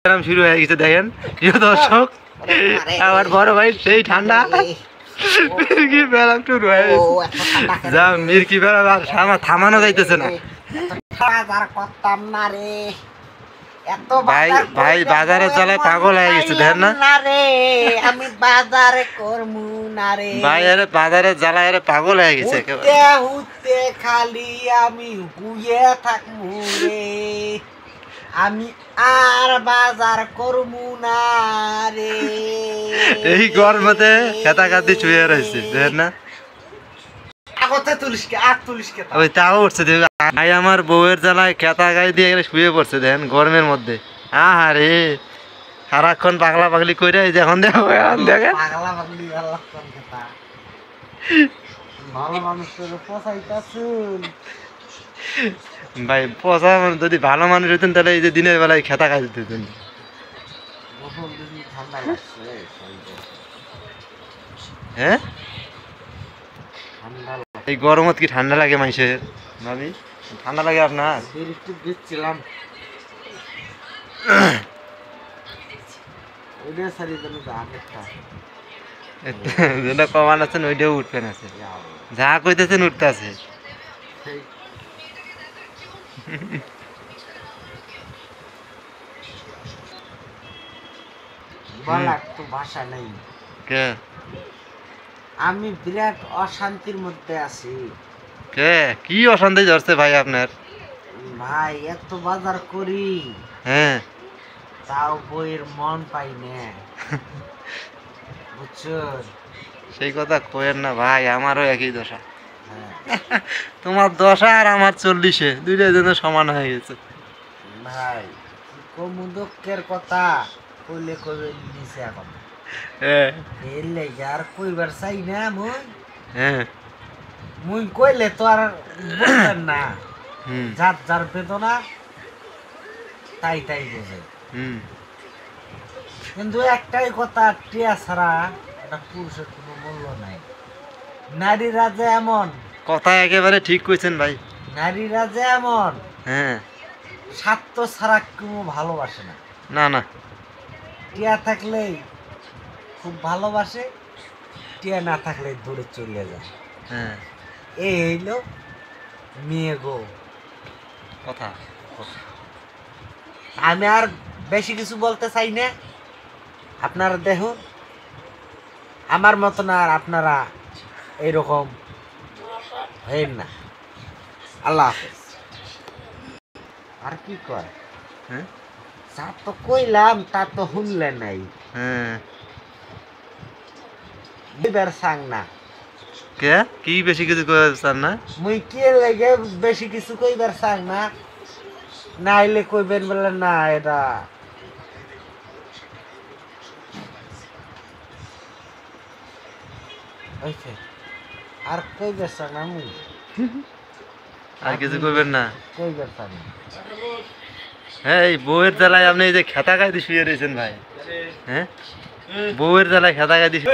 শুরু হয়ে গেছে দেখেন প্রিয় দর্শক, আমার বড় ভাই সেই ঠান্ডা মির্কি ব্যারাম শুরু হয়ে গেছে। যা মির্কি ব্যারাম আর থামানো যাইতেছে না ভাই। ভাই বাজারে চলে পাগল হয়ে গেছে দেখেন না আমি বাজারে করমু না রে ভাই, আরে বাজারে জ্বালা আরে পাগল হয়ে গেছে হুতে খালি আমি হুয়ে থাকমু রে, আমি আর বাজার করমু না রে। এই গরমতে খেতা খাতি শুয়ে রয়েছে দেখেন না, ওই তাও উঠছে ভাই। আমার বউয়ের জ্বালায় খেতা গায়ে দিয়ে গেলে শুয়ে পড়ছে দেখেন গরমের মধ্যে। আরে সারাক্ষণ পাগলা পাগলি করে যখন দেখো দেখেন ভাই পচা যদি ভালো মানুষ হইতেন তাহলে এই যে দিনের বেলায় খেতা খাই দিতেন। হ্যাঁ এই গরমত কি ঠান্ডা লাগে মানুষের? ভাবি ঠান্ডা লাগে আপনার? দিচ্ছিলাম যেটা কমান আছেন ওইটাও উঠবেন আছে, যা কইতেছেন উঠতে আছে। ভাষা নেই, কে আমি বিরাট অশান্তির মধ্যে আছি। কে কি অশান্তি ধরছে ভাই আপনার? ভাই এত বাজার করি, হ্যাঁ তাও বইয়ের মন পাই না, বুঝছো? সেই কথা কইেন না ভাই, আমারও একই দশা। তোমার দশা আর আমার 40-এ দুইটার জন্য সমান হয়ে গেছে ভাই। কমুদকের কথা কইলে কইবে নিছে এখন, এর লেগে আর কইবার চাই না মুই। হ্যাঁ মুই কইলে তো আর বুঝবেন না, যার যার বেদনা তাই তাই বোঝে। কিন্তু একটাই কথা, টিয়া ছাড়া একটা পুরুষের কোনো মূল্য নাই। নারীরা যে এমন, কথা একেবারে ঠিক কইছেন ভাই। নারীরা যে এমন, হ্যাঁ স্বার্থ ছাড়া কেউ ভালোবাসে না। না না, টিয়া থাকলেই খুব ভালোবাসে, টিয়া না থাকলে দূরে চলে যায়। হ্যাঁ এই হইলো মেয়ে গো কথা। আমি আর বেশি কিছু বলতে চাই না। আপনারা দেখুন আমার মতন আর আপনারা এইরকম হইন না। আল্লাহ হাফেজ। আর কি কয়? হ্যাঁ যা তো কইলাম তা তো শুনলেন নাই। হ্যাঁ এবার সাং না কে কি বেশি কিছু কইছেন না? মুই কে লাগে বেশি কিছু কইবার চাং না, নাইলে কইবেন বলে না এটা হইছে। আর কইবার চাং না মুই, আর কিছু কইবেন না? কইবার চাং না। হ্যাঁ এই বউয়ের জ্বালায় আপনি এই যে খেতা গায়ে দিয়ে শুয়ে রয়েছেন ভাই। হ্যাঁ বউয়ের জ্বালায় খেতা গায়ে দিয়ে